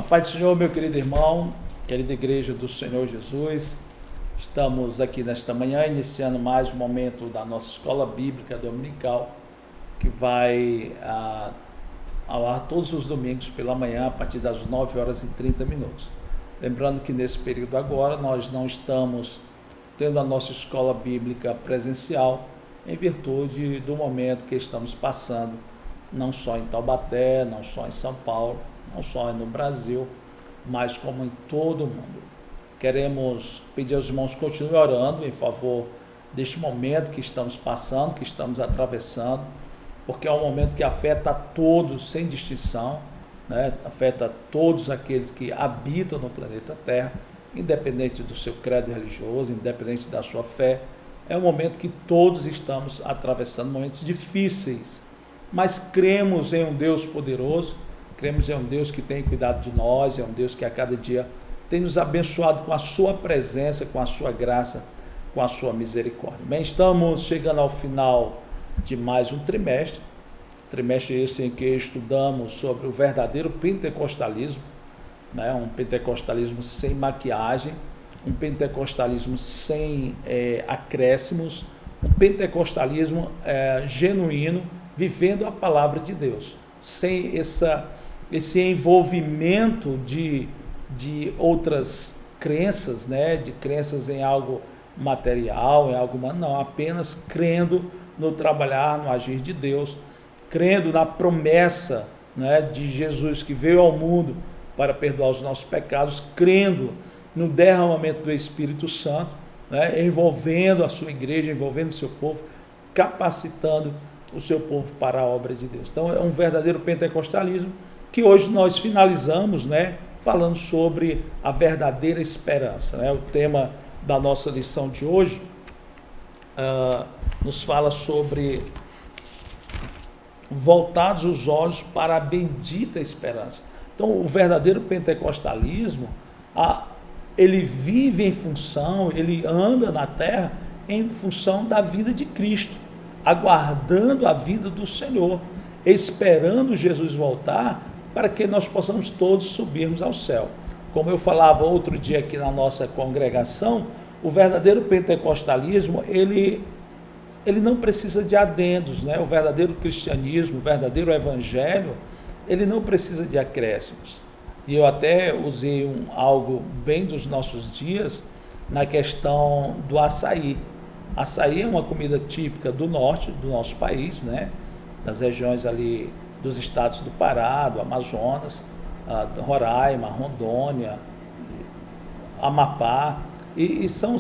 Pai do Senhor, meu querido irmão, querida igreja do Senhor Jesus, estamos aqui nesta manhã iniciando mais um momento da nossa escola bíblica dominical, que vai ao ar todos os domingos pela manhã, a partir das 9h30. Lembrando que nesse período agora nós não estamos tendo a nossa escola bíblica presencial, em virtude do momento que estamos passando, não só em Taubaté, não só em São Paulo, não só no Brasil, mas como em todo o mundo. Queremos pedir aos irmãos que continuem orando em favor deste momento que estamos passando, que estamos atravessando, porque é um momento que afeta a todos, sem distinção, né? Afeta todos aqueles que habitam no planeta Terra, independente do seu credo religioso, independente da sua fé. É um momento que todos estamos atravessando, momentos difíceis, mas cremos em um Deus poderoso, cremos em um Deus que tem cuidado de nós, é um Deus que a cada dia tem nos abençoado com a sua presença, com a sua graça, com a sua misericórdia. Bem, estamos chegando ao final de mais um trimestre esse em que estudamos sobre o verdadeiro pentecostalismo, né? Um pentecostalismo sem maquiagem, um pentecostalismo sem acréscimos, um pentecostalismo genuíno, vivendo a palavra de Deus, sem esse envolvimento de outras crenças, né? De crenças em algo material, em algo humano, não, apenas crendo no trabalhar, no agir de Deus, crendo na promessa, né, de Jesus que veio ao mundo para perdoar os nossos pecados, crendo no derramamento do Espírito Santo, né, envolvendo a sua igreja, envolvendo o seu povo, capacitando o seu povo para a obra de Deus. Então é um verdadeiro pentecostalismo que hoje nós finalizamos, né, falando sobre a verdadeira esperança, né? O tema da nossa lição de hoje nos fala sobre voltados os olhos para a bendita esperança. Então o verdadeiro pentecostalismo, ele vive em função, ele anda na terra em função da vida de Cristo, aguardando a vida do Senhor, esperando Jesus voltar para que nós possamos todos subirmos ao céu. Como eu falava outro dia aqui na nossa congregação, o verdadeiro pentecostalismo, ele não precisa de adendos, né? O verdadeiro cristianismo, o verdadeiro evangelho, ele não precisa de acréscimos. E eu até usei algo bem dos nossos dias na questão do açaí. Açaí é uma comida típica do norte do nosso país, né? Das regiões ali dos estados do Pará, do Amazonas, Roraima, Rondônia, Amapá, e são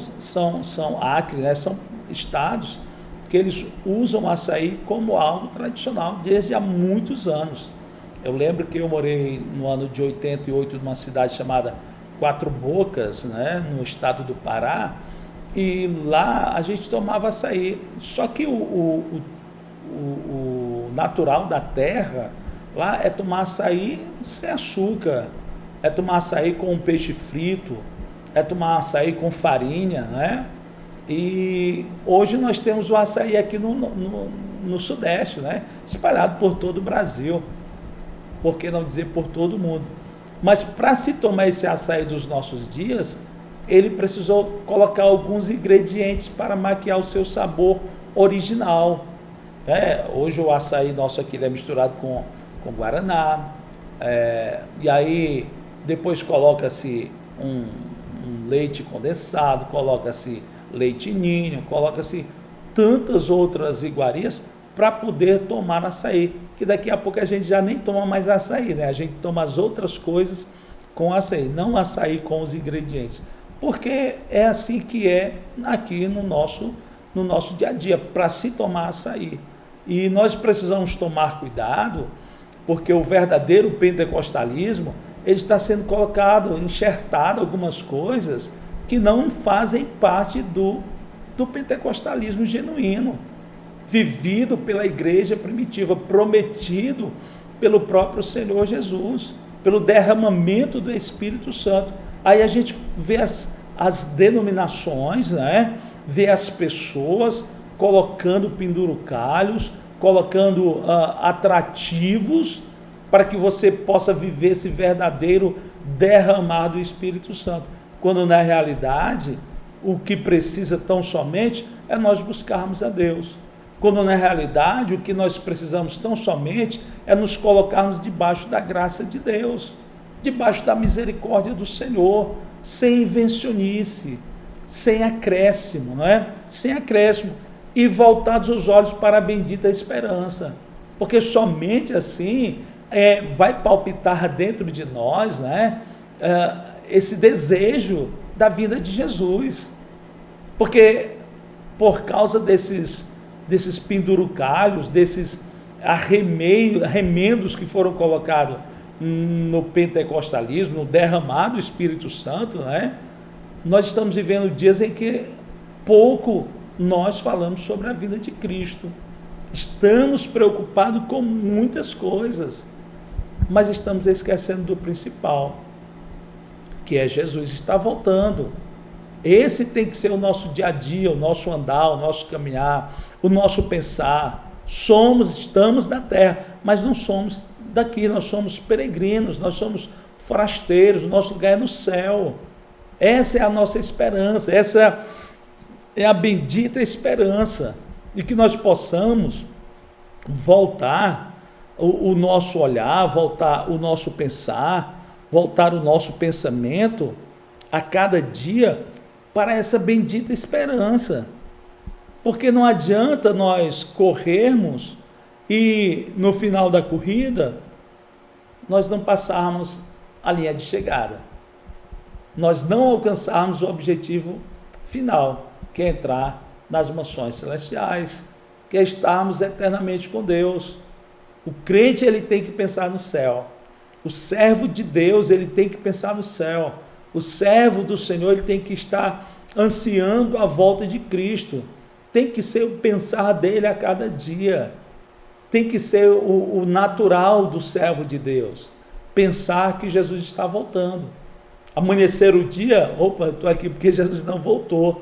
Acre, né? São estados que eles usam açaí como algo tradicional desde há muitos anos. Eu lembro que eu morei no ano de 88 numa cidade chamada Quatro Bocas, né, no estado do Pará, e lá a gente tomava açaí. Só que o natural da terra lá é tomar açaí sem açúcar, é tomar açaí com peixe frito, é tomar açaí com farinha, né? E hoje nós temos o açaí aqui no Sudeste, né? Espalhado por todo o Brasil, por que não dizer por todo o mundo. Mas para se tomar esse açaí dos nossos dias, ele precisou colocar alguns ingredientes para maquiar o seu sabor original. Hoje o açaí nosso aqui é misturado com guaraná, e aí depois coloca-se um leite condensado, coloca-se leite ninho, coloca-se tantas outras iguarias para poder tomar açaí, que daqui a pouco a gente já nem toma mais açaí, né? A gente toma as outras coisas com açaí, não açaí com os ingredientes, porque é assim que é aqui no nosso dia a dia, para se tomar açaí. E nós precisamos tomar cuidado, porque o verdadeiro pentecostalismo, ele está sendo enxertado algumas coisas que não fazem parte do pentecostalismo genuíno, vivido pela igreja primitiva, prometido pelo próprio Senhor Jesus, pelo derramamento do Espírito Santo. Aí a gente vê as denominações, né? Vê as pessoas colocando penduricalhos, colocando atrativos para que você possa viver esse verdadeiro derramar do Espírito Santo, quando na realidade o que precisa tão somente é nós buscarmos a Deus, quando na realidade o que nós precisamos tão somente é nos colocarmos debaixo da graça de Deus, debaixo da misericórdia do Senhor, sem invencionice, sem acréscimo, não é? Sem acréscimo, e voltados os olhos para a bendita esperança, porque somente assim vai palpitar dentro de nós, né, esse desejo da vinda de Jesus, porque por causa desses pendurucalhos, desses remendos que foram colocados no pentecostalismo, no derramado do Espírito Santo, né, nós estamos vivendo dias em que pouco nós falamos sobre a vinda de Cristo. Estamos preocupados com muitas coisas, mas estamos esquecendo do principal, que é Jesus está voltando. Esse tem que ser o nosso dia a dia, o nosso andar, o nosso caminhar, o nosso pensar. Estamos na terra, mas não somos daqui, nós somos peregrinos, nós somos forasteiros, o nosso lugar é no céu. Essa é a nossa esperança, essa é a bendita esperança, de que nós possamos voltar o nosso olhar, voltar o nosso pensar, voltar o nosso pensamento a cada dia para essa bendita esperança, porque não adianta nós corrermos e no final da corrida nós não passarmos a linha de chegada, nós não alcançarmos o objetivo final, que é entrar nas mansões celestiais, que é estarmos eternamente com Deus. O crente, ele tem que pensar no céu, o servo de Deus, ele tem que pensar no céu, o servo do Senhor, ele tem que estar ansiando a volta de Cristo, tem que ser o pensar dele a cada dia, tem que ser o natural do servo de Deus, pensar que Jesus está voltando, amanhecer o dia, opa, estou aqui porque Jesus não voltou,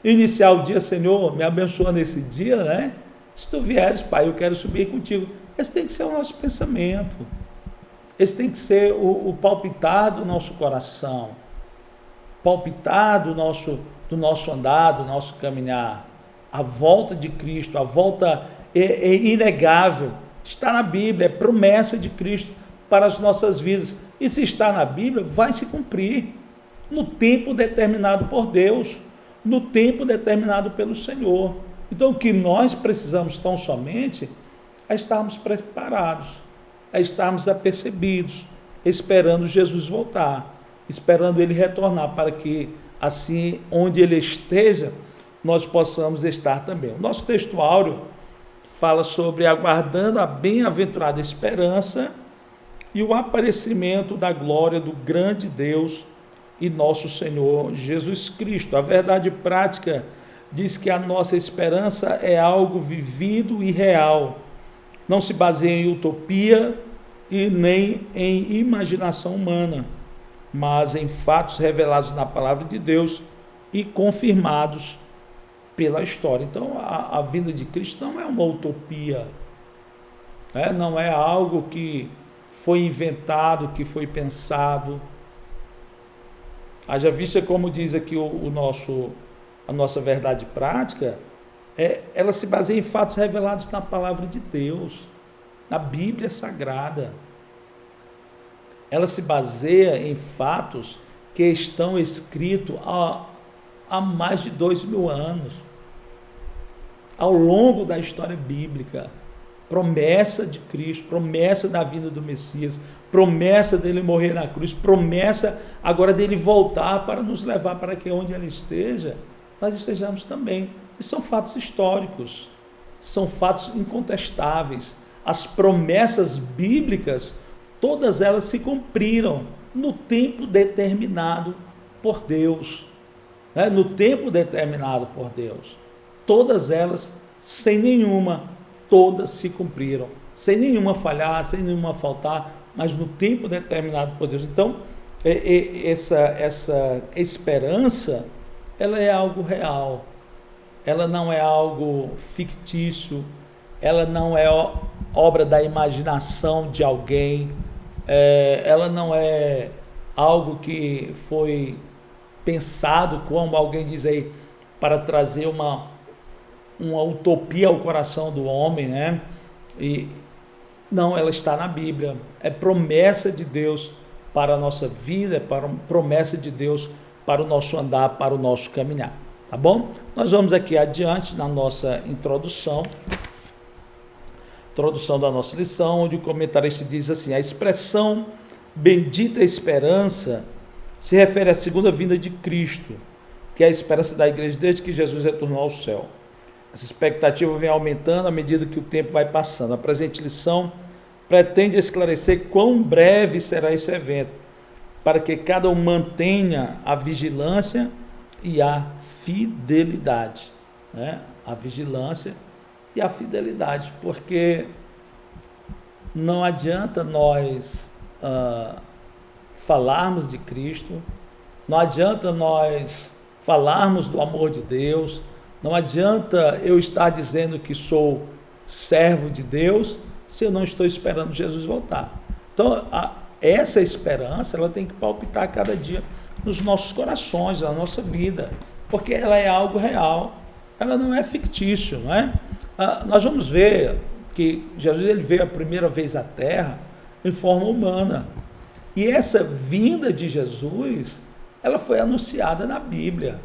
iniciar o dia, Senhor, me abençoa nesse dia, né? Se tu vieres, Pai, eu quero subir contigo. Esse tem que ser o nosso pensamento, esse tem que ser o palpitar do nosso coração, palpitar do nosso andar, do nosso caminhar. A volta de Cristo, a volta é inegável, está na Bíblia, é promessa de Cristo para as nossas vidas, e se está na Bíblia, vai se cumprir no tempo determinado por Deus, no tempo determinado pelo Senhor. Então o que nós precisamos tão somente é estarmos preparados, é estarmos apercebidos, esperando Jesus voltar, esperando Ele retornar, para que assim, onde Ele esteja, nós possamos estar também. O nosso texto áureo fala sobre aguardando a bem-aventurada esperança e o aparecimento da glória do grande Deus e nosso Senhor Jesus Cristo. A verdade prática diz que a nossa esperança é algo vivido e real, não se baseia em utopia e nem em imaginação humana, mas em fatos revelados na palavra de Deus e confirmados pela história. Então a vinda de Cristo não é uma utopia, não é algo que foi inventado, que foi pensado. Haja vista, como diz aqui a nossa verdade prática, ela se baseia em fatos revelados na palavra de Deus, na Bíblia Sagrada. Ela se baseia em fatos que estão escritos há mais de 2000 anos, ao longo da história bíblica. Promessa de Cristo, promessa da vinda do Messias, promessa dele morrer na cruz, promessa agora dele voltar para nos levar para que onde ele esteja, nós estejamos também. E são fatos históricos, são fatos incontestáveis. As promessas bíblicas, todas elas se cumpriram no tempo determinado por Deus, no tempo determinado por Deus. Todas elas, sem nenhuma, todas se cumpriram, sem nenhuma falhar, sem nenhuma faltar, mas no tempo determinado por Deus. Então, essa esperança, ela é algo real, ela não é algo fictício, ela não é obra da imaginação de alguém, ela não é algo que foi pensado, como alguém diz aí, para trazer uma utopia ao coração do homem, né? E não, ela está na Bíblia, é promessa de Deus para a nossa vida, é promessa de Deus para o nosso andar, para o nosso caminhar, tá bom? Nós vamos aqui adiante na nossa introdução da nossa lição, onde o comentarista diz assim: a expressão bendita esperança se refere à segunda vinda de Cristo, que é a esperança da igreja desde que Jesus retornou ao céu. Essa expectativa vem aumentando à medida que o tempo vai passando. A presente lição pretende esclarecer quão breve será esse evento, para que cada um mantenha a vigilância e a fidelidade, né? A vigilância e a fidelidade, porque não adianta nós falarmos de Cristo, não adianta nós falarmos do amor de Deus, não adianta eu estar dizendo que sou servo de Deus se eu não estou esperando Jesus voltar. Então, essa esperança, ela tem que palpitar a cada dia nos nossos corações, na nossa vida, porque ela é algo real, ela não é fictício, não é? Nós vamos ver que Jesus ele veio a primeira vez à Terra em forma humana, e essa vinda de Jesus, ela foi anunciada na Bíblia,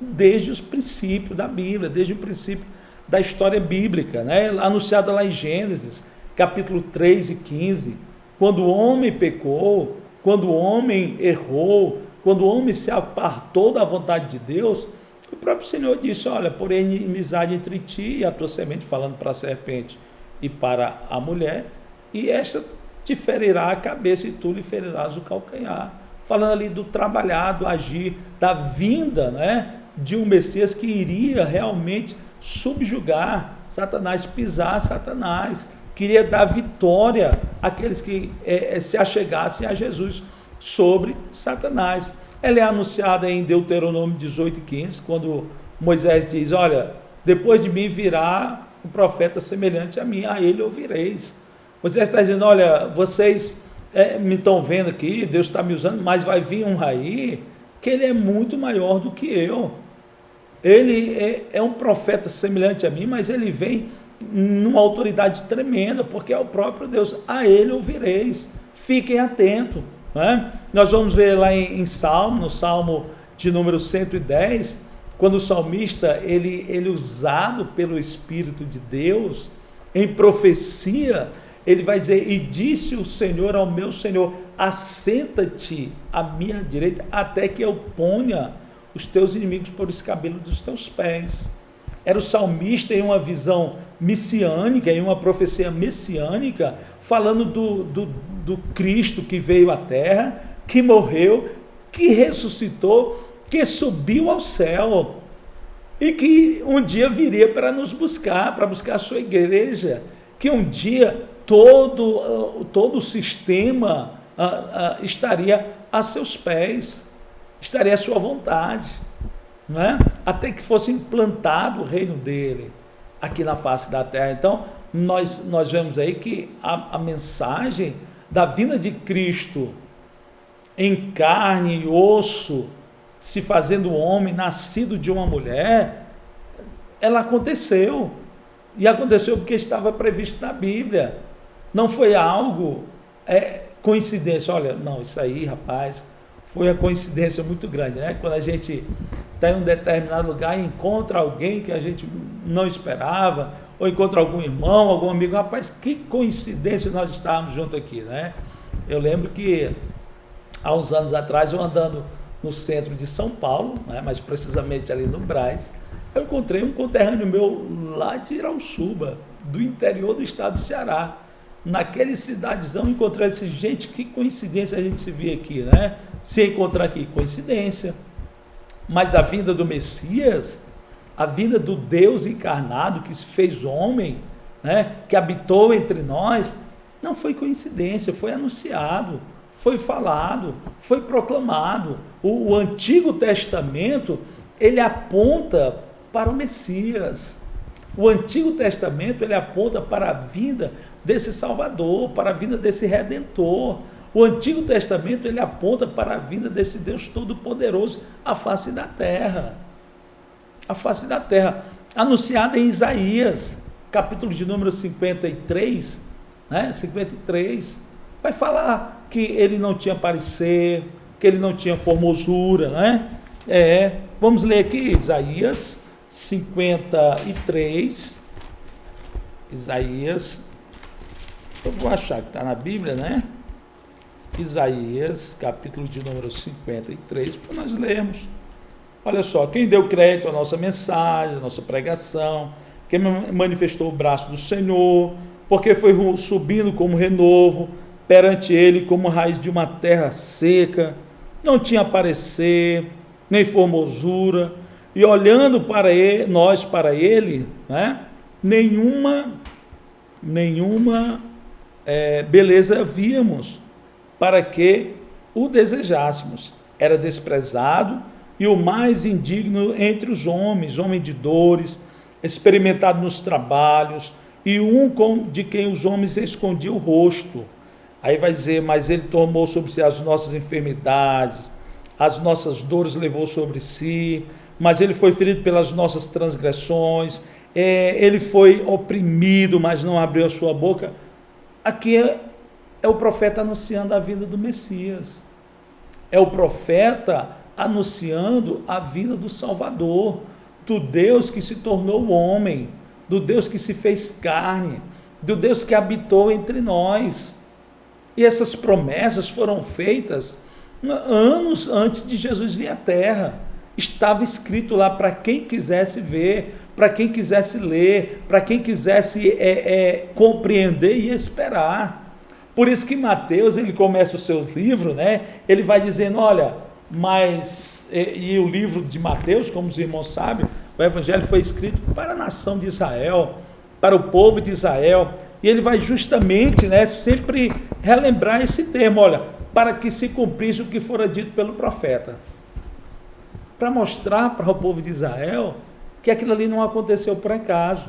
desde os princípios da Bíblia, desde o princípio da história bíblica, né? Anunciada lá em Gênesis, capítulo 3 e 15, quando o homem pecou, quando o homem errou, quando o homem se apartou da vontade de Deus, o próprio Senhor disse: olha, porém inimizade entre ti e a tua semente, falando para a serpente e para a mulher, e esta te ferirá a cabeça e tu lhe ferirás o calcanhar. Falando ali do trabalhar, do agir, da vinda, né, de um Messias que iria realmente subjugar Satanás, pisar Satanás, queria dar vitória àqueles que se achegassem a Jesus sobre Satanás. Ela é anunciada em Deuteronômio 18:15, quando Moisés diz: olha, depois de mim virá um profeta semelhante a mim, a ele ouvireis. Moisés está dizendo: olha, vocês me estão vendo aqui, Deus está me usando, mas vai vir um aí que ele é muito maior do que eu. Ele é um profeta semelhante a mim, mas ele vem numa autoridade tremenda, porque é o próprio Deus, a ele ouvireis, fiquem atentos, né? Nós vamos ver lá no Salmo de número 110, quando o salmista, ele usado pelo Espírito de Deus, em profecia, ele vai dizer: e disse o Senhor ao meu Senhor, assenta-te à minha direita, até que eu ponha os teus inimigos por escabelo dos teus pés. Era o salmista em uma visão messiânica, em uma profecia messiânica, falando do Cristo que veio à terra, que morreu, que ressuscitou, que subiu ao céu, e que um dia viria para nos buscar, para buscar a sua igreja, que um dia todo o sistema estaria a seus pés, estaria à sua vontade, não é? Até que fosse implantado o reino dele aqui na face da terra. Então, nós vemos aí que a mensagem da vinda de Cristo em carne e osso, se fazendo homem, nascido de uma mulher, ela aconteceu. E aconteceu porque estava previsto na Bíblia. Não foi algo coincidência. Olha, não, isso aí, rapaz, foi uma coincidência muito grande, né? Quando a gente está em um determinado lugar e encontra alguém que a gente não esperava, ou encontra algum irmão, algum amigo, rapaz, que coincidência nós estávamos juntos aqui, né? Eu lembro que há uns anos atrás, eu andando no centro de São Paulo, né, mais precisamente ali no Brás, eu encontrei um conterrâneo meu lá de Irauçuba, do interior do estado do Ceará. Naquele cidadezão, encontrei esse gente, que coincidência a gente se vê aqui, né? Se encontrar aqui, coincidência. Mas a vinda do Messias, a vinda do Deus encarnado, que se fez homem, né, que habitou entre nós, não foi coincidência, foi anunciado, foi falado, foi proclamado. O Antigo Testamento, ele aponta para o Messias. O Antigo Testamento, ele aponta para a vinda desse Salvador, para a vinda desse Redentor. O Antigo Testamento, ele aponta para a vinda desse Deus Todo-Poderoso à face da terra. A face da terra, anunciada em Isaías, capítulo de número 53, né? 53, vai falar que ele não tinha parecer, que ele não tinha formosura, né? Vamos ler aqui, Isaías 53, Isaías, eu vou achar que está na Bíblia, né? Isaías, capítulo de número 53, para nós lermos. Olha só, quem deu crédito à nossa mensagem, à nossa pregação, quem manifestou o braço do Senhor, porque foi subindo como renovo, perante ele como raiz de uma terra seca, não tinha parecer, nem formosura, e olhando para ele, nós para ele, né, nenhuma beleza víamos, para que o desejássemos. Era desprezado e o mais indigno entre os homens, homem de dores, experimentado nos trabalhos, e de quem os homens escondiam o rosto. Aí vai dizer, mas ele tomou sobre si as nossas enfermidades, as nossas dores levou sobre si, mas ele foi ferido pelas nossas transgressões, ele foi oprimido, mas não abriu a sua boca. Aqui é o profeta anunciando a vinda do Messias. É o profeta anunciando a vinda do Salvador, do Deus que se tornou homem, do Deus que se fez carne, do Deus que habitou entre nós. E essas promessas foram feitas anos antes de Jesus vir à terra. Estava escrito lá para quem quisesse ver, para quem quisesse ler, para quem quisesse compreender e esperar. Por isso que Mateus, ele começa o seu livro, né? Ele vai dizendo, olha, e o livro de Mateus, como os irmãos sabem, o evangelho foi escrito para a nação de Israel, para o povo de Israel, e ele vai justamente, né, sempre relembrar esse termo, olha, para que se cumprisse o que fora dito pelo profeta, para mostrar para o povo de Israel que aquilo ali não aconteceu por acaso,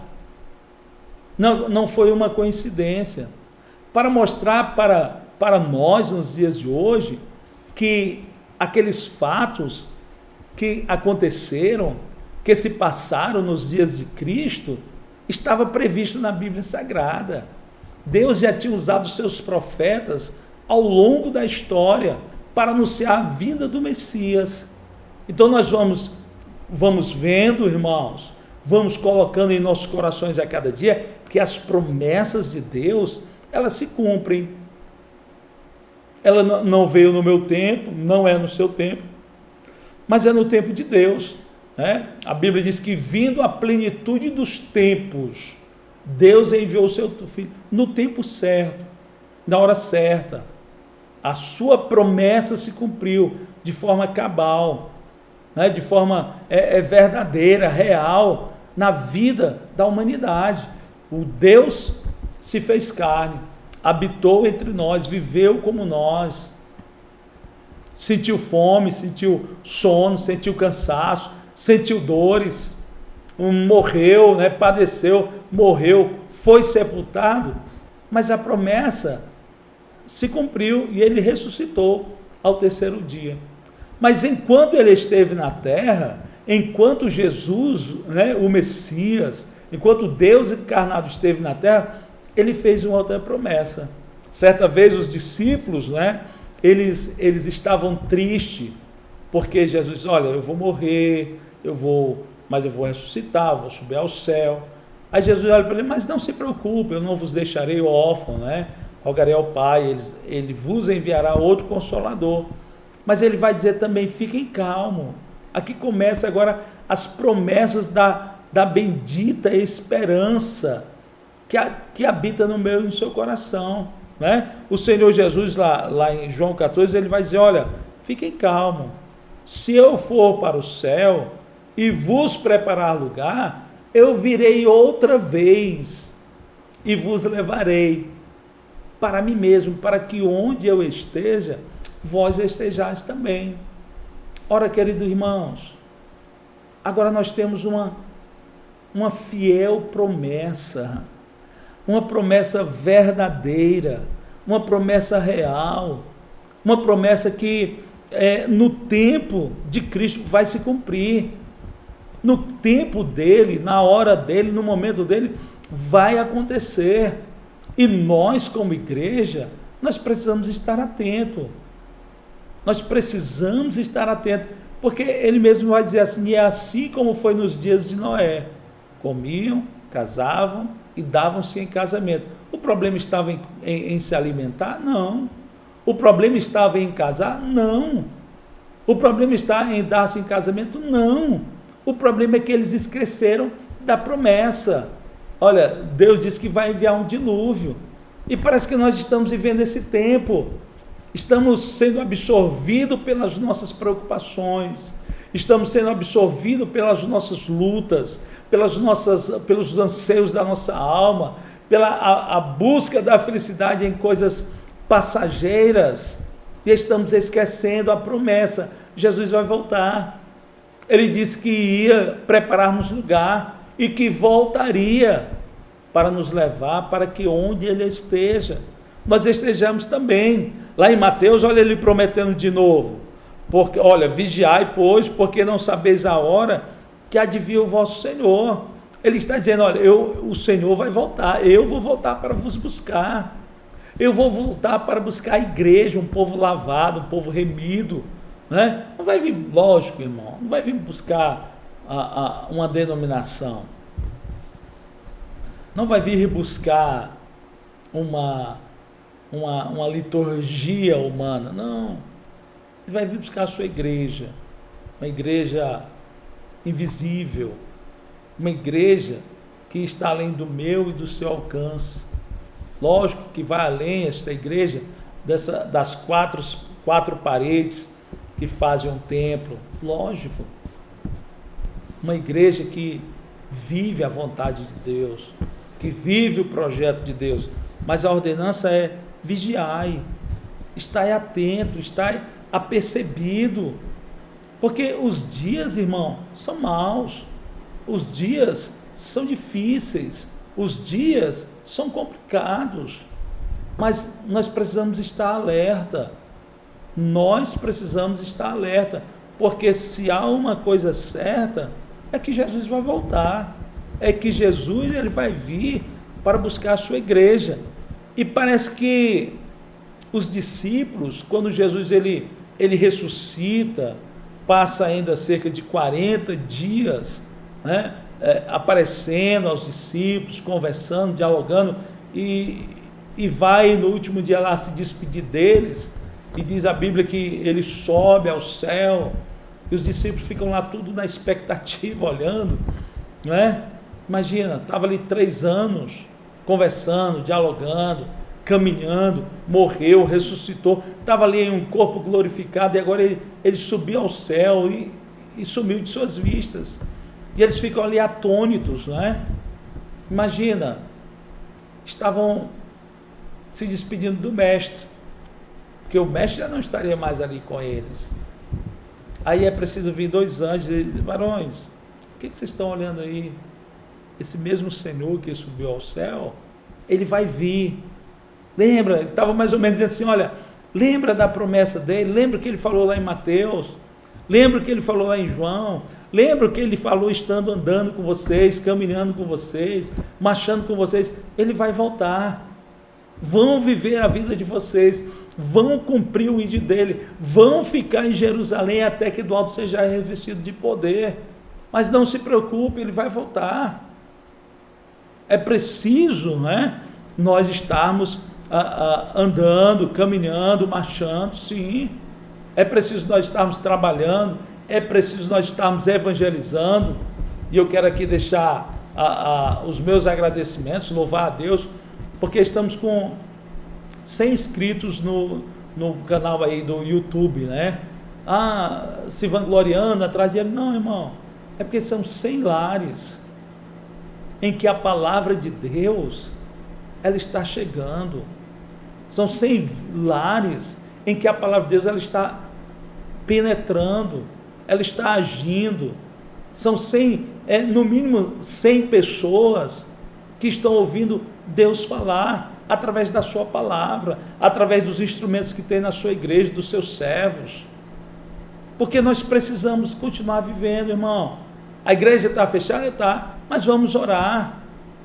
não foi uma coincidência, para mostrar para nós nos dias de hoje que aqueles fatos que aconteceram, que se passaram nos dias de Cristo, estava previsto na Bíblia Sagrada. Deus já tinha usado seus profetas ao longo da história para anunciar a vinda do Messias. Então nós vamos vendo, irmãos, vamos colocando em nossos corações a cada dia que as promessas de Deus, elas se cumprem. Ela não veio no meu tempo, não é no seu tempo, mas é no tempo de Deus, né? A Bíblia diz que vindo a plenitude dos tempos, Deus enviou o seu Filho no tempo certo, na hora certa. A sua promessa se cumpriu de forma cabal, né? De forma verdadeira, real, na vida da humanidade. O Deus se fez carne, habitou entre nós, viveu como nós, sentiu fome, sentiu sono, sentiu cansaço, sentiu dores, morreu, né, padeceu, morreu, foi sepultado, mas a promessa se cumpriu e ele ressuscitou ao terceiro dia. Mas enquanto ele esteve na terra, enquanto Jesus, né, o Messias, enquanto Deus encarnado esteve na terra, ele fez uma outra promessa. Certa vez os discípulos, né, eles estavam tristes, porque Jesus disse, olha, eu vou morrer, mas eu vou ressuscitar, eu vou subir ao céu. Aí Jesus olha para ele, mas não se preocupe, eu não vos deixarei órfão, né? Rogarei ao Pai, ele vos enviará outro Consolador. Mas ele vai dizer também, fiquem calmos. Aqui começa agora as promessas da bendita esperança que habita no meu e no seu coração, né? O Senhor Jesus, lá em João 14, ele vai dizer, olha, fiquem calmos, se eu for para o céu e vos preparar lugar, eu virei outra vez e vos levarei para mim mesmo, para que onde eu esteja, vós estejais também. Ora, queridos irmãos, agora nós temos uma fiel promessa, uma promessa verdadeira, uma promessa real, uma promessa que no tempo de Cristo vai se cumprir, no tempo dele, na hora dele, no momento dele, vai acontecer. E nós, como igreja, nós precisamos estar atentos. Nós precisamos estar atentos, porque ele mesmo vai dizer assim: e é assim como foi nos dias de Noé: comiam, casavam e davam-se em casamento. O problema estava em se alimentar? Não. O problema estava em casar? Não. O problema está em dar-se em casamento? Não. O problema é que eles esqueceram da promessa. Olha, Deus disse que vai enviar um dilúvio, e parece que nós estamos vivendo esse tempo. Estamos sendo absorvidos pelas nossas preocupações, estamos sendo absorvidos pelas nossas lutas, pelos anseios da nossa alma, pela busca da felicidade em coisas passageiras, e estamos esquecendo a promessa. Jesus vai voltar. Ele disse que ia preparar-nos lugar e que voltaria para nos levar para que onde ele esteja, nós estejamos também. Lá em Mateus, olha ele prometendo de novo, porque, olha, vigiai, pois, porque não sabeis a hora que há de vir o vosso Senhor. Ele está dizendo: olha, o Senhor vai voltar, eu vou voltar para vos buscar, eu vou voltar para buscar a igreja, um povo lavado, um povo remido, né? Não vai vir, lógico, irmão, não vai vir buscar uma denominação, não vai vir buscar uma liturgia humana, não. Ele vai vir buscar a sua igreja, uma igreja invisível, uma igreja que está além do meu e do seu alcance. Lógico que vai além esta igreja das quatro paredes que fazem um templo, lógico. Uma igreja que vive a vontade de Deus, que vive o projeto de Deus, mas a ordenança é: vigiai, estai atento, estai apercebido, porque os dias, irmão, são maus, os dias são difíceis, os dias são complicados, mas nós precisamos estar alerta, porque se há uma coisa certa, é que Jesus vai voltar, é que Jesus ele vai vir para buscar a sua igreja. E parece que os discípulos, quando Jesus ele ressuscita, passa ainda cerca de 40 dias, né, aparecendo aos discípulos, conversando, dialogando, e vai no último dia lá se despedir deles, e diz a Bíblia que ele sobe ao céu, e os discípulos ficam lá tudo na expectativa, olhando, né? Imagina, estava ali 3 anos, conversando, dialogando, caminhando, morreu, ressuscitou, estava ali em um corpo glorificado, e agora ele subiu ao céu e sumiu de suas vistas, e eles ficam ali atônitos, não é? Imagina, estavam se despedindo do mestre, porque o mestre já não estaria mais ali com eles. Aí é preciso vir 2 anjos e dizer: varões, o que vocês estão olhando aí? Esse mesmo Senhor que subiu ao céu, ele vai vir. Lembra, ele estava mais ou menos assim: olha, lembra da promessa dele, lembra o que ele falou lá em Mateus, lembra o que ele falou lá em João, lembra o que ele falou estando andando com vocês, caminhando com vocês, marchando com vocês. Ele vai voltar, vão viver a vida de vocês, vão cumprir o ídolo dele, vão ficar em Jerusalém até que do alto seja revestido de poder. Mas não se preocupe, ele vai voltar. É preciso, né, nós estarmos andando, caminhando, marchando, sim. É preciso nós estarmos trabalhando, é preciso nós estarmos evangelizando. E eu quero aqui deixar os meus agradecimentos, louvar a Deus, porque estamos com 100 inscritos no canal aí do YouTube, né? Se vangloriando atrás de ele. Não, irmão, é porque são 100 lares em que a palavra de Deus ela está chegando. São 100 lares em que a palavra de Deus ela está penetrando, ela está agindo. São 100, no mínimo 100 pessoas que estão ouvindo Deus falar. através da sua palavra, através dos instrumentos que tem na sua igreja, dos seus servos. Porque nós precisamos continuar vivendo, irmão. A igreja está fechada? Está, mas vamos orar,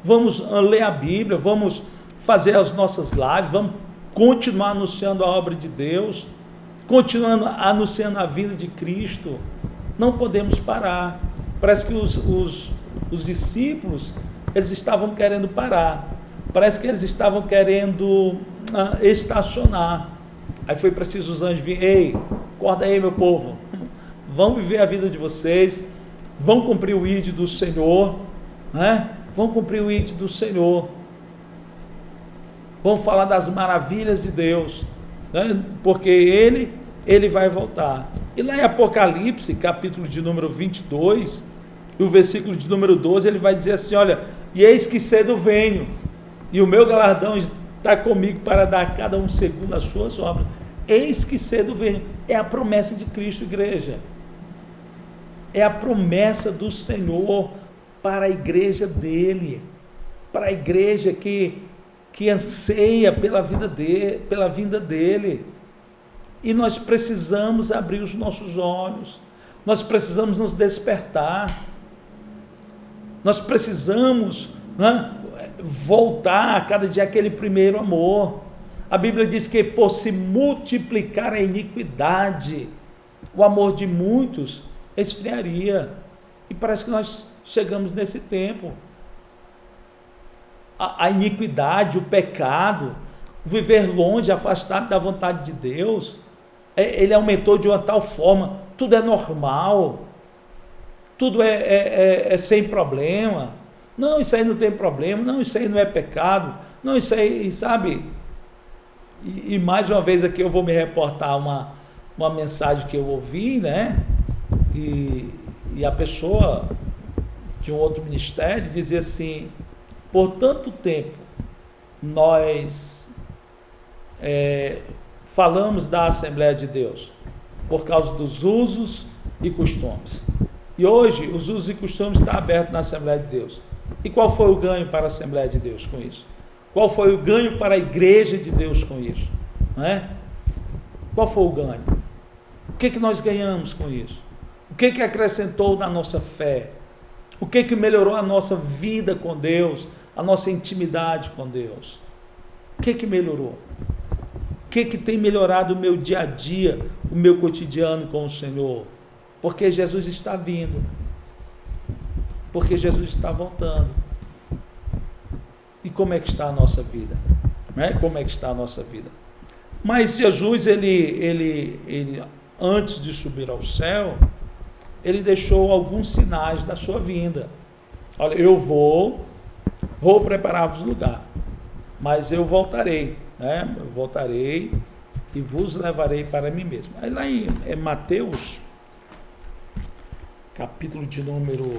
vamos ler a Bíblia, vamos fazer as nossas lives, vamos continuar anunciando a obra de Deus, continuando anunciando a vida de Cristo. Não podemos parar. Parece que os discípulos, eles estavam querendo parar, parece que eles estavam querendo estacionar. Aí foi preciso os anjos vir: ei, acorda aí, meu povo, vão viver a vida de vocês, vão cumprir o ID do Senhor, né? Vão cumprir o ID do Senhor, vão falar das maravilhas de Deus, né? Porque Ele vai voltar. E lá em Apocalipse, capítulo de número 22, e o versículo de número 12, ele vai dizer assim: olha, e eis que cedo venho, e o meu galardão está comigo para dar a cada um segundo as suas obras. Eis que cedo venho. É a promessa de Cristo, igreja. É a promessa do Senhor para a igreja dele, para a igreja que anseia pela vinda dele. E nós precisamos abrir os nossos olhos, nós precisamos nos despertar, nós precisamos voltar a cada dia aquele primeiro amor. A Bíblia diz que por se multiplicar a iniquidade, o amor de muitos esfriaria. E parece que nós chegamos nesse tempo. A iniquidade, o pecado, viver longe, afastado da vontade de Deus, ele aumentou de uma tal forma. Tudo é normal, tudo é sem problema. Não, isso aí não tem problema. Não, isso aí não é pecado. Não, isso aí, sabe? E mais uma vez aqui eu vou me reportar uma mensagem que eu ouvi, né? E a pessoa de um outro ministério dizia assim: por tanto tempo nós falamos da Assembleia de Deus por causa dos usos e costumes. E hoje os usos e costumes estão abertos na Assembleia de Deus. E qual foi o ganho para a Assembleia de Deus com isso? Qual foi o ganho para a Igreja de Deus com isso? Não é? Qual foi o ganho? O que nós ganhamos com isso? O que acrescentou na nossa fé? O que melhorou a nossa vida com Deus, a nossa intimidade com Deus? O que melhorou? O que tem melhorado o meu dia a dia, o meu cotidiano com o Senhor? Porque Jesus está vindo. Porque Jesus está voltando. E como é que está a nossa vida? Como é que está a nossa vida? Mas Jesus, ele antes de subir ao céu, ele deixou alguns sinais da sua vinda. Olha, eu vou preparar-vos lugar, mas eu voltarei, né? Eu voltarei e vos levarei para mim mesmo. Aí lá em Mateus, capítulo de número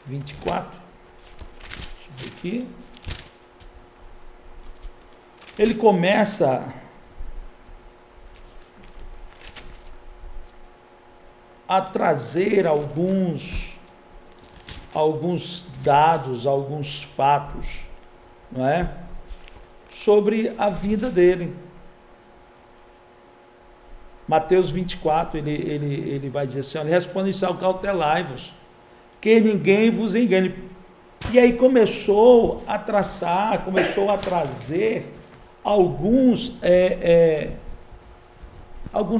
24, subir aqui, ele começa a trazer alguns dados, alguns fatos, não é? Sobre a vida dele. Mateus 24, ele vai dizer assim: olha, responde-se ao cautelai-vos, que ninguém vos engane. E aí começou a traçar, começou a trazer alguns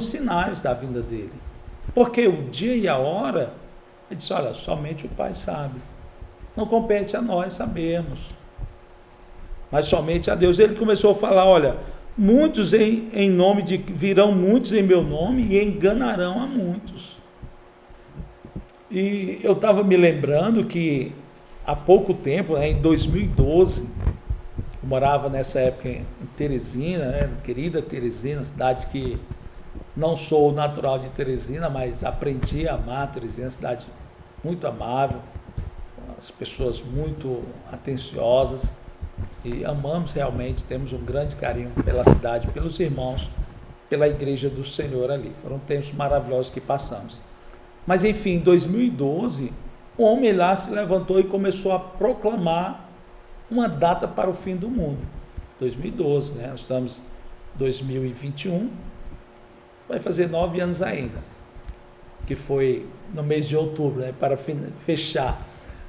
sinais da vinda dele. Porque o dia e a hora, ele disse: olha, somente o Pai sabe. Não compete a nós sabermos, mas somente a Deus. Ele começou a falar: olha, muitos em nome de, virão muitos em meu nome e enganarão a muitos. E eu estava me lembrando que há pouco tempo, em 2012, eu morava nessa época em Teresina, né, querida Teresina, cidade que não sou natural de Teresina, mas aprendi a amar Teresina, cidade muito amável, as pessoas muito atenciosas, e amamos realmente, temos um grande carinho pela cidade, pelos irmãos, pela igreja do Senhor ali. Foram tempos maravilhosos que passamos. Mas enfim, em 2012, um homem lá se levantou e começou a proclamar uma data para o fim do mundo. 2012, né? Nós estamos em 2021, vai fazer 9 anos ainda, que foi no mês de outubro, né? Para fechar.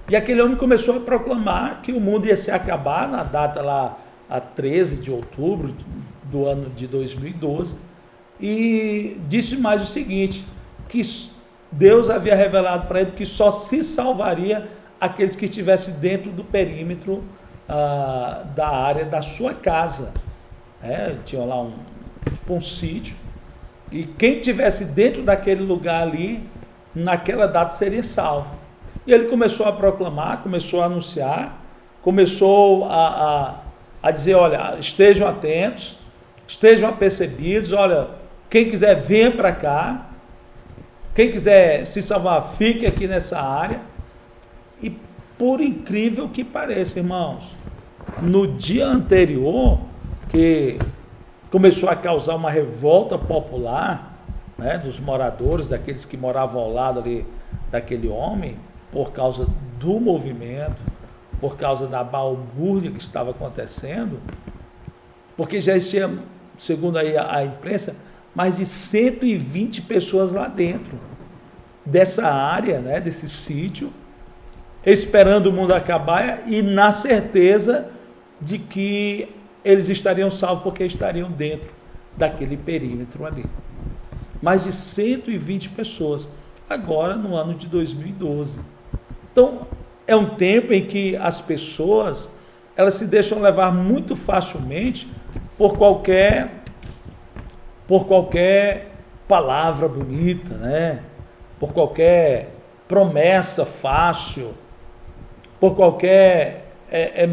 E aquele homem começou a proclamar que o mundo ia se acabar na data lá, a 13 de outubro do ano de 2012, e disse mais o seguinte, que Deus havia revelado para ele que só se salvaria aqueles que estivessem dentro do perímetro da área da sua casa. Tinha lá um sítio, e quem estivesse dentro daquele lugar ali, naquela data seria salvo. E ele começou a proclamar, começou a anunciar, começou a dizer, olha, estejam atentos, estejam apercebidos, olha, quem quiser venha para cá, quem quiser se salvar, fique aqui nessa área. E por incrível que pareça, irmãos, no dia anterior, que começou a causar uma revolta popular, né, dos moradores, daqueles que moravam ao lado ali daquele homem, por causa do movimento, por causa da balbúrdia que estava acontecendo, porque já existia, segundo aí a imprensa, mais de 120 pessoas lá dentro dessa área, né, desse sítio, esperando o mundo acabar e na certeza de que eles estariam salvos porque estariam dentro daquele perímetro ali. Mais de 120 pessoas, agora no ano de 2012. Então, é um tempo em que as pessoas, elas se deixam levar muito facilmente por qualquer palavra bonita, né? Por qualquer promessa fácil, por qualquer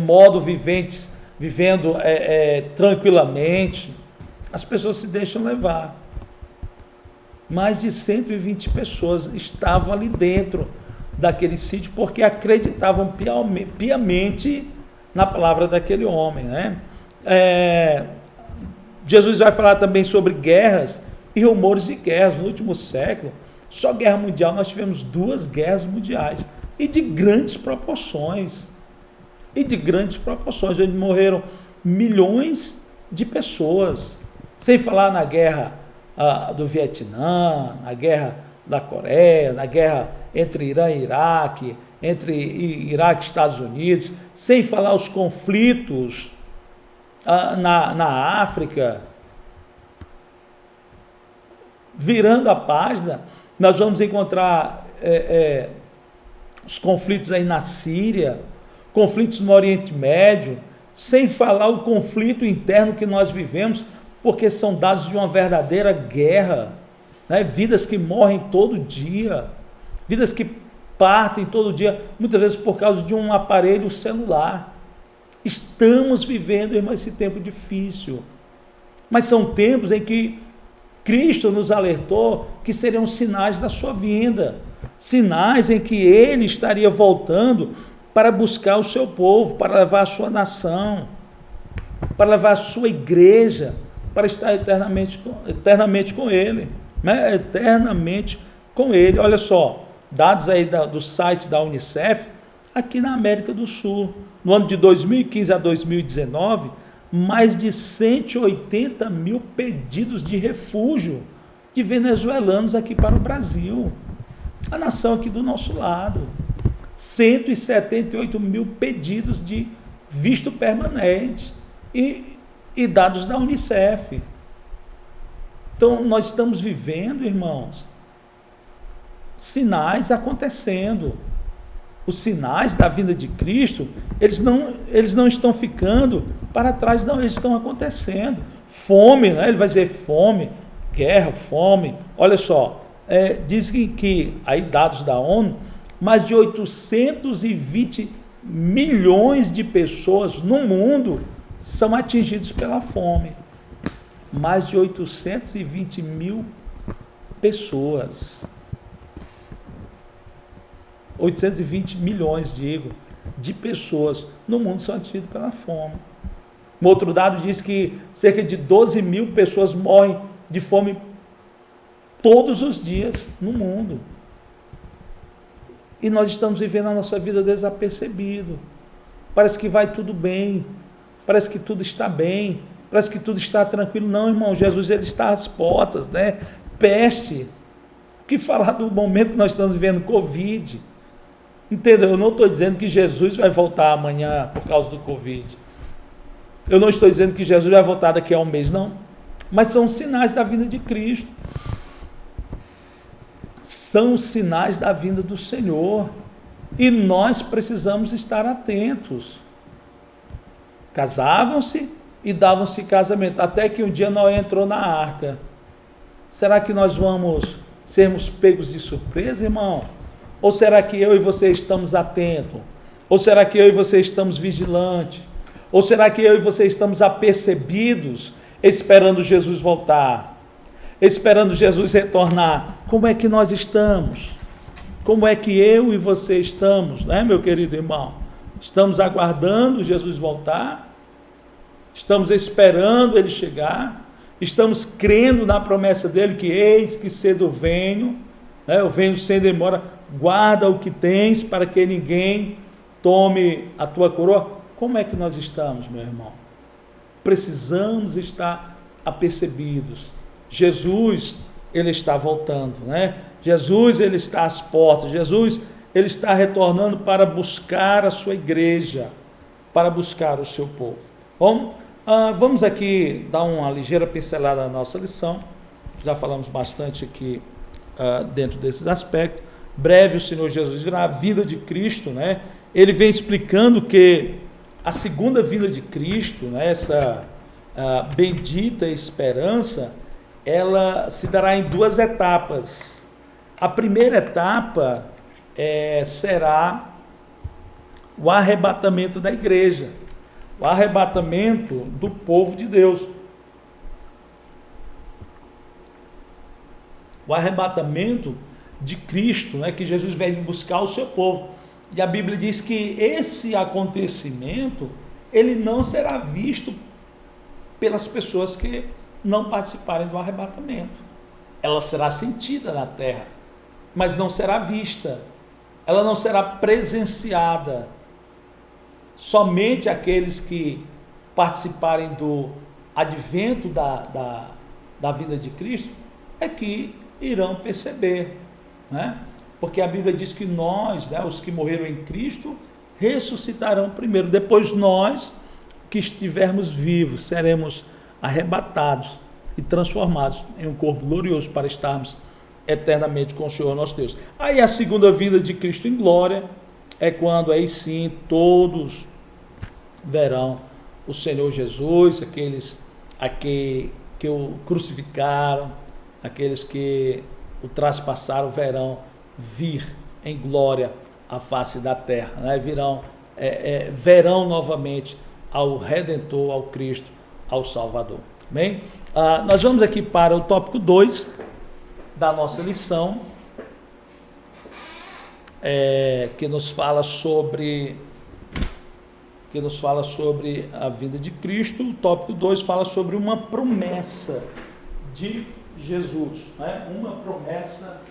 modo vivendo tranquilamente. As pessoas se deixam levar. Mais de 120 pessoas estavam ali dentro daquele sítio porque acreditavam piamente na palavra daquele homem, né? Jesus vai falar também sobre guerras e rumores de guerras. No último século, só guerra mundial, nós tivemos 2 guerras mundiais e de grandes proporções. Onde morreram milhões de pessoas, sem falar na guerra do Vietnã, na guerra da Coreia, na guerra entre Irã e Iraque, entre Iraque e Estados Unidos, sem falar os conflitos na África. Virando a página, nós vamos encontrar os conflitos aí na Síria, conflitos no Oriente Médio, sem falar o conflito interno que nós vivemos, porque são dados de uma verdadeira guerra, né? Vidas que morrem todo dia, vidas que partem todo dia, muitas vezes por causa de um aparelho celular. Estamos vivendo, irmão, esse tempo difícil, mas são tempos em que Cristo nos alertou que seriam sinais da sua vinda, sinais em que Ele estaria voltando para buscar o seu povo, para levar a sua nação, para levar a sua igreja, para estar eternamente com Ele, né? Eternamente com Ele. Olha só, dados aí do site da Unicef, aqui na América do Sul, no ano de 2015 a 2019, mais de 180 mil pedidos de refúgio de venezuelanos aqui para o Brasil, a nação aqui do nosso lado. 178 mil pedidos de visto permanente e dados da Unicef. Então, nós estamos vivendo, irmãos, sinais acontecendo. Os sinais da vinda de Cristo, eles não estão ficando para trás, não, eles estão acontecendo. Fome, né? Ele vai dizer fome, guerra, fome. Olha só, dizem que, aí dados da ONU, mais de 820 milhões de pessoas no mundo são atingidos pela fome. Mais de 820 mil pessoas. 820 milhões, de pessoas no mundo são atingidas pela fome. Um outro dado diz que cerca de 12 mil pessoas morrem de fome todos os dias no mundo. E nós estamos vivendo a nossa vida desapercebido. Parece que vai tudo bem. parece que tudo está bem, parece que tudo está tranquilo. Não, irmão, Jesus ele está às portas, né? Peste. O que falar do momento que nós estamos vivendo, Covid? Entendeu? Eu não estou dizendo que Jesus vai voltar amanhã por causa do Covid. Eu não estou dizendo que Jesus vai voltar daqui a um mês, não. Mas são sinais da vinda de Cristo. São sinais da vinda do Senhor. E nós precisamos estar atentos. Casavam-se e davam-se casamento. Até que um dia Noé entrou na arca. Será que nós vamos sermos pegos de surpresa, irmão? Ou será que eu e você estamos atentos? Ou será que eu e você estamos vigilantes? Ou será que eu e você estamos apercebidos, esperando Jesus voltar? Esperando Jesus retornar? Como é que nós estamos? Como é que eu e você estamos, né, meu querido irmão? Estamos aguardando Jesus voltar? Estamos esperando Ele chegar? Estamos crendo na promessa dEle que eis que cedo venho, né, eu venho sem demora. Guarda o que tens para que ninguém tome a tua coroa. Como é que nós estamos, meu irmão? Precisamos estar apercebidos. Jesus, ele está voltando, né? Jesus, ele está às portas. Jesus, ele está retornando para buscar a sua igreja, para buscar o seu povo. Bom, vamos aqui dar uma ligeira pincelada na nossa lição. Já falamos bastante aqui dentro desses aspectos. Breve o Senhor Jesus virá, a vinda de Cristo, né? Ele vem explicando que a segunda vinda de Cristo, né, essa bendita esperança, ela se dará em duas etapas. A primeira etapa será o arrebatamento da igreja, o arrebatamento do povo de Deus. O arrebatamento de Cristo, né, que Jesus veio buscar o seu povo. E a Bíblia diz que esse acontecimento, ele não será visto pelas pessoas que não participarem do arrebatamento. Ela será sentida na terra, mas não será vista. Ela não será presenciada. Somente aqueles que participarem do advento da vinda de Cristo é que irão perceber, né? Porque a Bíblia diz que nós, né, os que morreram em Cristo, ressuscitarão primeiro. Depois nós, que estivermos vivos, seremos arrebatados e transformados em um corpo glorioso para estarmos eternamente com o Senhor nosso Deus. Aí a segunda vinda de Cristo em glória é quando aí sim todos verão o Senhor Jesus, aqueles que o crucificaram, aqueles que o traspassaram verão vir em glória à face da terra, né? Verão novamente ao Redentor, ao Cristo, ao Salvador. Bem, nós vamos aqui para o tópico 2 da nossa lição, que nos fala sobre a vinda de Cristo. O tópico 2 fala sobre uma promessa de Jesus, né? Uma promessa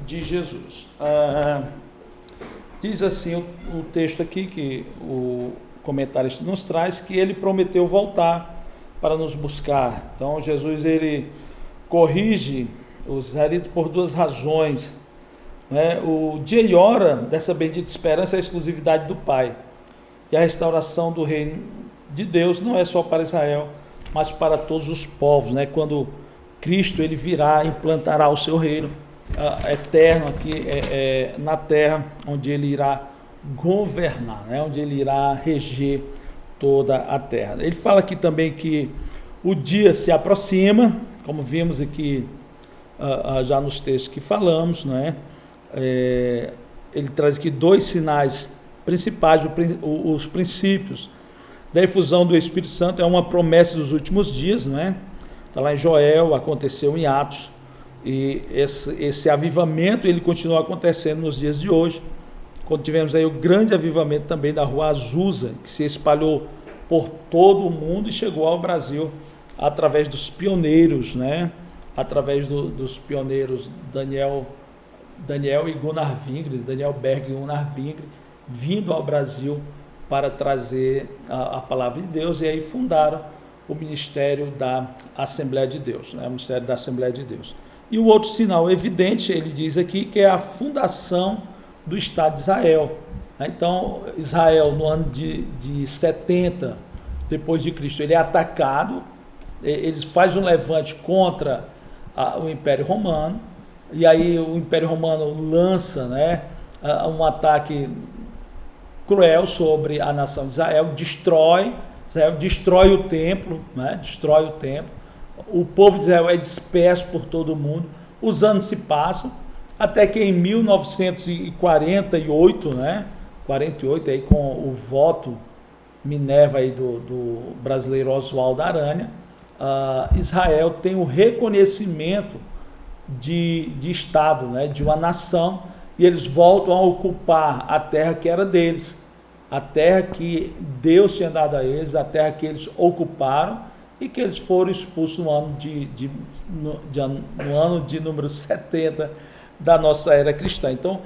de Jesus. Diz assim o texto aqui, que o comentarista nos traz, que ele prometeu voltar para nos buscar. Então Jesus, ele corrige os israelitas por duas razões, né? O dia e hora dessa bendita esperança é a exclusividade do Pai, e a restauração do reino de Deus não é só para Israel, mas para todos os povos, né? Quando Cristo ele virá, implantará o seu reino eterno aqui na terra, onde ele irá governar, né? Onde ele irá reger toda a terra. Ele fala aqui também que o dia se aproxima, como vimos aqui já nos textos que falamos, né? Ele traz aqui dois sinais principais, os princípios da efusão do Espírito Santo. É uma promessa dos últimos dias, né? Está lá em Joel, aconteceu em Atos, e esse avivamento ele continua acontecendo nos dias de hoje, quando tivemos aí o grande avivamento também da rua Azusa, que se espalhou por todo o mundo e chegou ao Brasil através dos pioneiros, né? Através dos pioneiros Daniel e Gunnar Wingre, Daniel Berg e Gunnar Wingre, vindo ao Brasil para trazer a palavra de Deus, e aí fundaram o Ministério da Assembleia de Deus, né? O Ministério da Assembleia de Deus. E o outro sinal evidente, ele diz aqui, que é a fundação do Estado de Israel. Então, Israel, no ano de 70 depois de Cristo, ele é atacado, eles fazem um levante contra o Império Romano, e aí o Império Romano lança, né, um ataque cruel sobre a nação de Israel, destrói o templo, né, destrói o templo. O povo de Israel é disperso por todo o mundo, os anos se passam, até que em 1948, né, 48, aí com o voto Minerva aí do brasileiro Oswaldo Aranha, Israel tem o reconhecimento de Estado, né, de uma nação, e eles voltam a ocupar a terra que era deles, a terra que Deus tinha dado a eles, a terra que eles ocuparam e que eles foram expulsos no ano de número 70 da nossa era cristã. Então,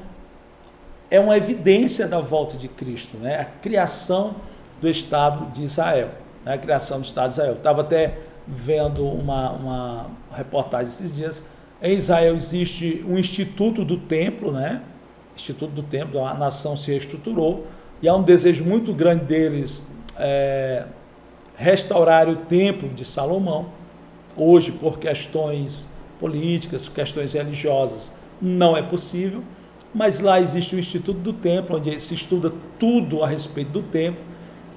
é uma evidência da volta de Cristo, né? A criação do Estado de Israel, né? A criação do Estado de Israel. Estava até vendo uma reportagem esses dias. Em Israel existe um Instituto do Templo, né? Instituto do Templo, a nação se reestruturou, e há um desejo muito grande deles restaurar o Templo de Salomão. Hoje, por questões políticas, questões religiosas, não é possível, mas lá existe o Instituto do Templo, onde se estuda tudo a respeito do templo,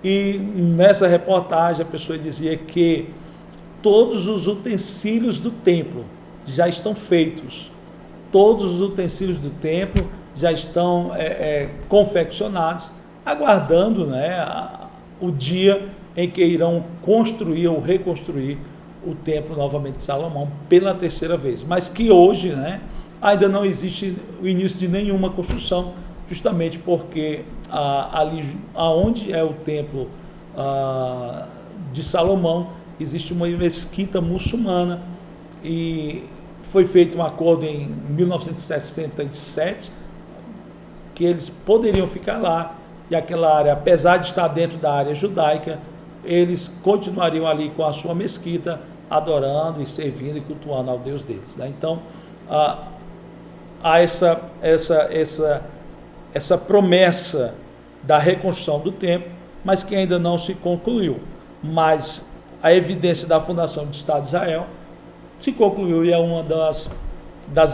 e nessa reportagem a pessoa dizia que todos os utensílios do templo já estão feitos, todos os utensílios do templo já estão confeccionados, aguardando, né, o dia em que irão construir ou reconstruir o templo novamente de Salomão pela terceira vez, mas que hoje, né, ainda não existe o início de nenhuma construção, justamente porque ali aonde é o templo de Salomão, existe uma mesquita muçulmana, e foi feito um acordo em 1967 que eles poderiam ficar lá, e aquela área, apesar de estar dentro da área judaica, eles continuariam ali com a sua mesquita, adorando e servindo e cultuando ao Deus deles, né? Então, há essa promessa da reconstrução do templo, mas que ainda não se concluiu. Mas a evidência da fundação do Estado de Israel se concluiu, e é uma das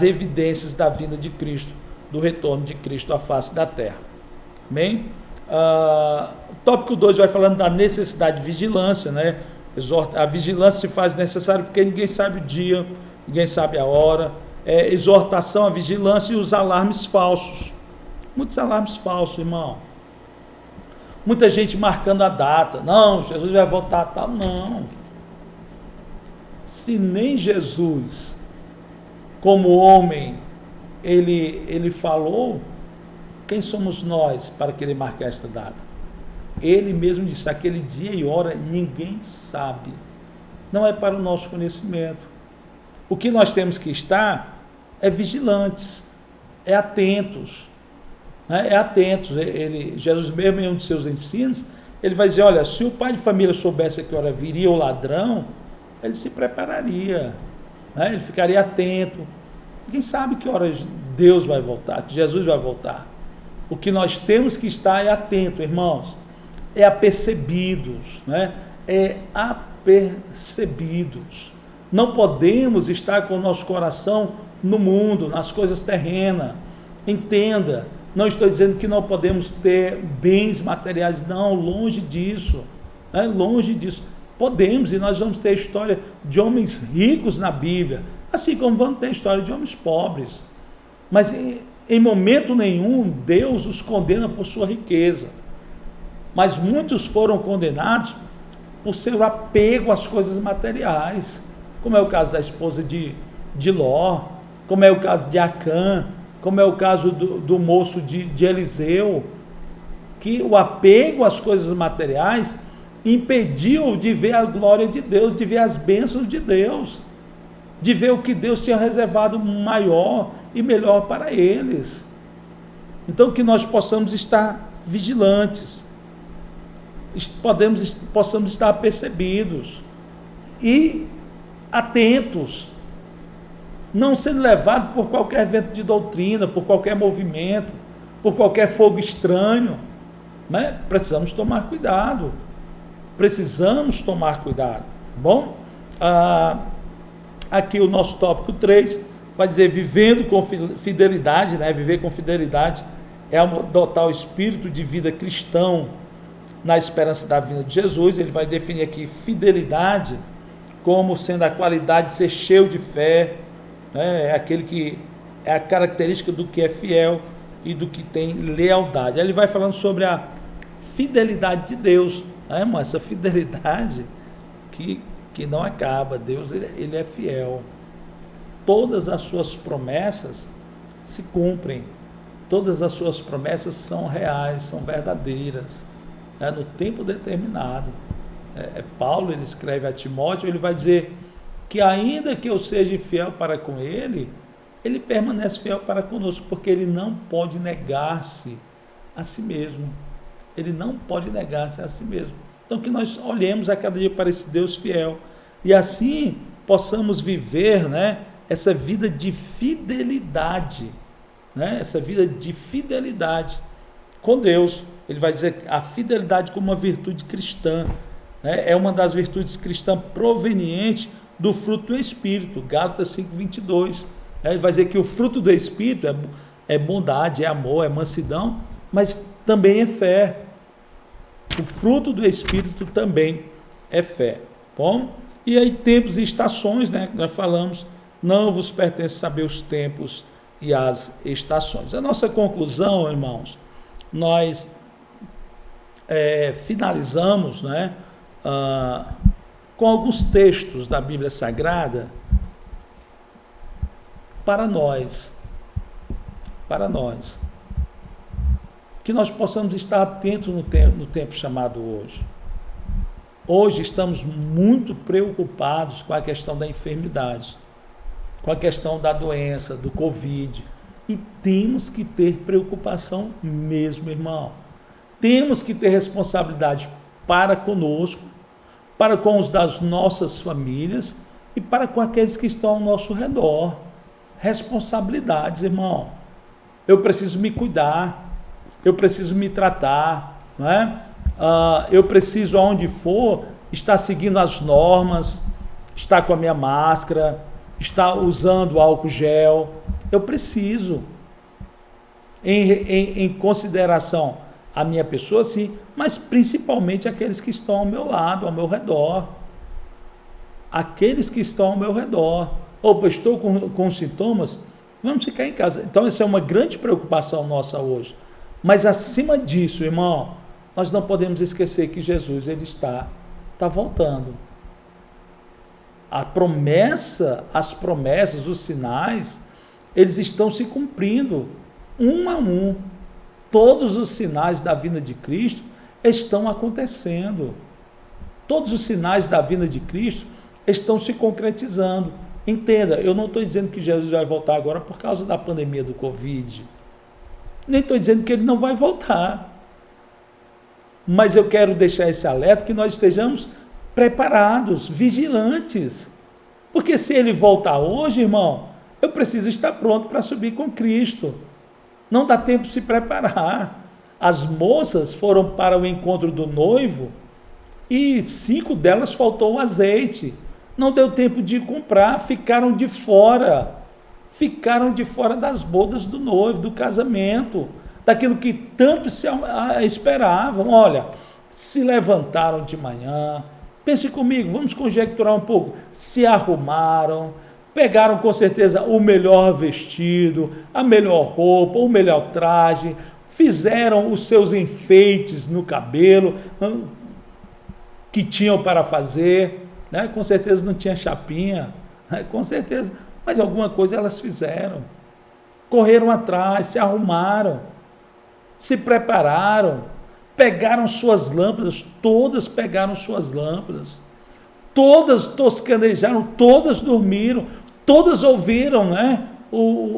evidências da vinda de Cristo, do retorno de Cristo à face da terra. Amém? Tópico 2 vai falando da necessidade de vigilância, né? A vigilância se faz necessária porque ninguém sabe o dia, ninguém sabe a hora. Exortação à vigilância e os alarmes falsos. Muitos alarmes falsos, irmão. Muita gente marcando a data. Não, Jesus vai voltar a tal. Não. Se nem Jesus, como homem, ele falou, quem somos nós para querer marcar esta data? Ele mesmo disse, aquele dia e hora ninguém sabe. Não é para o nosso conhecimento. O que nós temos que estar é vigilantes, é atentos, né? Jesus mesmo, em um de seus ensinos, ele vai dizer, olha, se o pai de família soubesse a que hora viria o ladrão, ele se prepararia, né? Ele ficaria atento. Quem sabe que hora Deus vai voltar, que Jesus vai voltar? O que nós temos que estar é atento, irmãos, é apercebidos, né? É apercebidos. Não podemos estar com o nosso coração no mundo, nas coisas terrenas. Entenda, não estou dizendo que não podemos ter bens materiais, não, longe disso, né? Longe disso. Podemos, e nós vamos ter a história de homens ricos na Bíblia, assim como vamos ter a história de homens pobres. Mas em momento nenhum Deus os condena por sua riqueza. Mas muitos foram condenados por seu apego às coisas materiais, como é o caso da esposa de Ló, como é o caso de Acã, como é o caso do moço de Eliseu, que o apego às coisas materiais impediu de ver a glória de Deus, de ver as bênçãos de Deus, de ver o que Deus tinha reservado maior e melhor para eles. Então, que nós possamos estar vigilantes, possamos estar apercebidos e atentos, não sendo levados por qualquer vento de doutrina, por qualquer movimento, por qualquer fogo estranho, né? Precisamos tomar cuidado, bom? Aqui o nosso tópico 3 vai dizer, vivendo com fidelidade, né? Viver com fidelidade é adotar o espírito de vida cristão na esperança da vinda de Jesus. Ele vai definir aqui fidelidade como sendo a qualidade de ser cheio de fé, né? É aquele que é a característica do que é fiel e do que tem lealdade. Aí ele vai falando sobre a fidelidade de Deus, né, irmão? Essa fidelidade que não acaba. Deus, ele é fiel. Todas as suas promessas se cumprem. Todas as suas promessas são reais, são verdadeiras, né, no tempo determinado. Paulo, ele escreve a Timóteo, ele vai dizer que ainda que eu seja fiel para com ele, ele permanece fiel para conosco, porque ele não pode negar-se a si mesmo. Ele não pode negar-se a si mesmo. Então, que nós olhemos a cada dia para esse Deus fiel e assim possamos viver, né, essa vida de fidelidade, né, essa vida de fidelidade com Deus. Ele vai dizer a fidelidade como uma virtude cristã, né, é uma das virtudes cristãs provenientes do fruto do Espírito, Gálatas 5:22. Ele vai dizer que o fruto do Espírito é bondade, é amor, é mansidão, mas também é fé. O fruto do Espírito também é fé. Bom, e aí tempos e estações, né? Nós falamos, não vos pertence saber os tempos e as estações. A nossa conclusão, irmãos, nós finalizamos, né, com alguns textos da Bíblia Sagrada para nós, que nós possamos estar atentos no tempo chamado hoje. Hoje estamos muito preocupados com a questão da enfermidade, com a questão da doença, do Covid, e temos que ter preocupação mesmo, irmão. Temos que ter responsabilidade para conosco, para com os das nossas famílias e para com aqueles que estão ao nosso redor. Responsabilidades, irmão. Eu preciso me cuidar, eu preciso me tratar, não é? Eu preciso, aonde for, estar seguindo as normas, estar com a minha máscara, estar usando álcool gel. Eu preciso, em consideração a minha pessoa, sim, mas principalmente aqueles que estão ao meu lado, ao meu redor. Aqueles que estão ao meu redor. Opa, estou com sintomas, vamos ficar em casa. Então, essa é uma grande preocupação nossa hoje. Mas, acima disso, irmão, nós não podemos esquecer que Jesus, ele está voltando. As promessas, os sinais, eles estão se cumprindo, um a um. Todos os sinais da vinda de Cristo estão acontecendo. Todos os sinais da vinda de Cristo estão se concretizando. Entenda, eu não estou dizendo que Jesus vai voltar agora por causa da pandemia do Covid. Nem estou dizendo que ele não vai voltar. Mas eu quero deixar esse alerta que nós estejamos preparados, vigilantes. Porque se ele voltar hoje, irmão, eu preciso estar pronto para subir com Cristo. Não dá tempo de se preparar. As moças foram para o encontro do noivo e 5 delas faltou o azeite. Não deu tempo de comprar, ficaram de fora das bodas do noivo, do casamento, daquilo que tanto se esperavam. Olha, se levantaram de manhã, pense comigo, vamos conjecturar um pouco, se arrumaram, pegaram com certeza o melhor vestido, a melhor roupa, o melhor traje, fizeram os seus enfeites no cabelo que tinham para fazer, né? Com certeza não tinha chapinha, né? Com certeza, mas alguma coisa elas fizeram, correram atrás, se arrumaram, se prepararam, pegaram suas lâmpadas, todas pegaram suas lâmpadas, todas toscanejaram, todas dormiram, todas ouviram, né?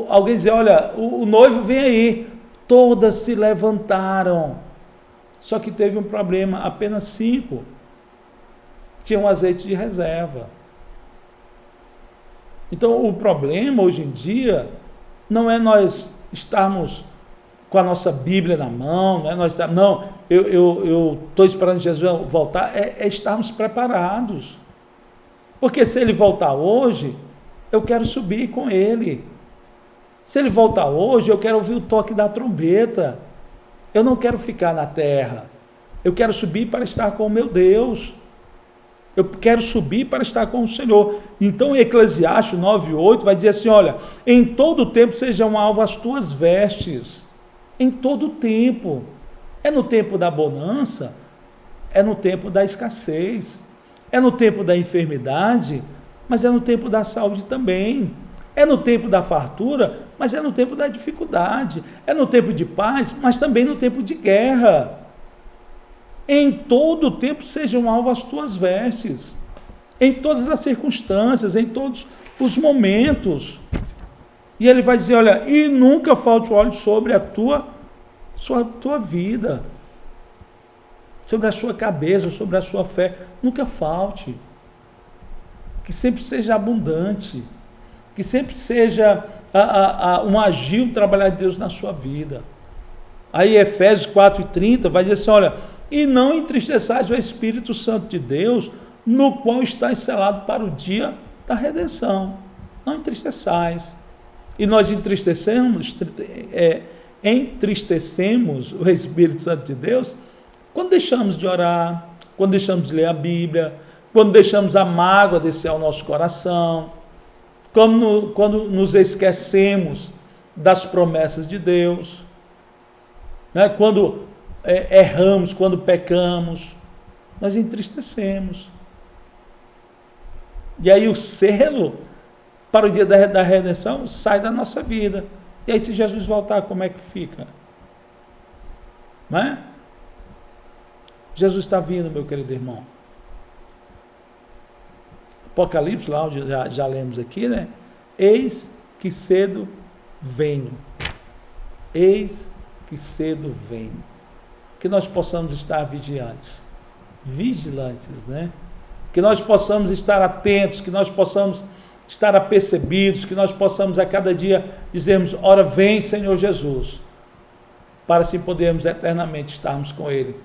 Alguém dizia, olha, o noivo vem aí. Todas se levantaram. Só que teve um problema, apenas 5 tinham azeite de reserva. Então o problema hoje em dia não é nós estarmos com a nossa Bíblia na mão, eu estou esperando Jesus voltar, é estarmos preparados. Porque se ele voltar hoje, eu quero subir com ele. Se ele voltar hoje, eu quero ouvir o toque da trombeta. Eu não quero ficar na terra. Eu quero subir para estar com o meu Deus. Eu quero subir para estar com o Senhor. Então, em Eclesiastes 9:8 vai dizer assim, olha, em todo tempo sejam alvo as tuas vestes. Em todo tempo. É no tempo da bonança, é no tempo da escassez, é no tempo da enfermidade, mas é no tempo da saúde também. É no tempo da fartura, mas é no tempo da dificuldade. É no tempo de paz, mas também no tempo de guerra. Em todo tempo sejam alvo as tuas vestes. Em todas as circunstâncias, em todos os momentos. E ele vai dizer, olha, e nunca falte óleo sobre a tua vida. Sobre a sua cabeça, sobre a sua fé. Nunca falte. Que sempre seja abundante. Que sempre seja um agir, um trabalhar de Deus na sua vida. Aí Efésios 4:30 vai dizer assim, olha, e não entristeçais o Espírito Santo de Deus, no qual estáis selado para o dia da redenção. Não entristeçais. E nós entristecemos o Espírito Santo de Deus quando deixamos de orar, quando deixamos de ler a Bíblia, quando deixamos a mágoa descer ao nosso coração, quando nos esquecemos das promessas de Deus, né? Quando erramos, quando pecamos, nós entristecemos. E aí o selo para o dia da redenção sai da nossa vida. E aí se Jesus voltar, como é que fica? Não é? Jesus está vindo, meu querido irmão. Apocalipse, lá onde já lemos aqui, né? Eis que cedo venho. Eis que cedo venho. Que nós possamos estar vigilantes, né? Que nós possamos estar atentos, que nós possamos estar apercebidos, que nós possamos a cada dia dizermos, ora vem Senhor Jesus, para assim podermos eternamente estarmos com Ele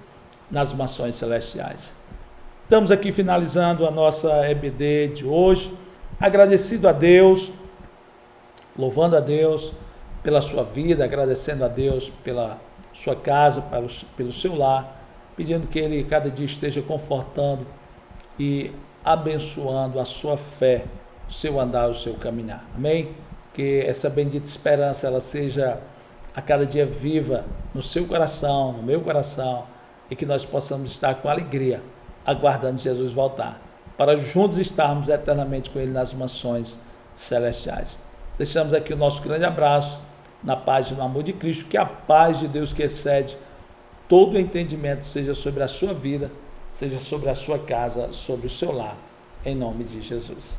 nas mansões celestiais. Estamos aqui finalizando a nossa EBD de hoje, agradecido a Deus, louvando a Deus pela sua vida, agradecendo a Deus pela sua casa, pelo seu lar, pedindo que Ele cada dia esteja confortando e abençoando a sua fé, o seu andar, o seu caminhar. Amém? Que essa bendita esperança ela seja a cada dia viva no seu coração, no meu coração, e que nós possamos estar com alegria, aguardando Jesus voltar, para juntos estarmos eternamente com Ele nas mansões celestiais. Deixamos aqui o nosso grande abraço, na paz e no amor de Cristo, que a paz de Deus que excede todo o entendimento seja sobre a sua vida, seja sobre a sua casa, sobre o seu lar, em nome de Jesus.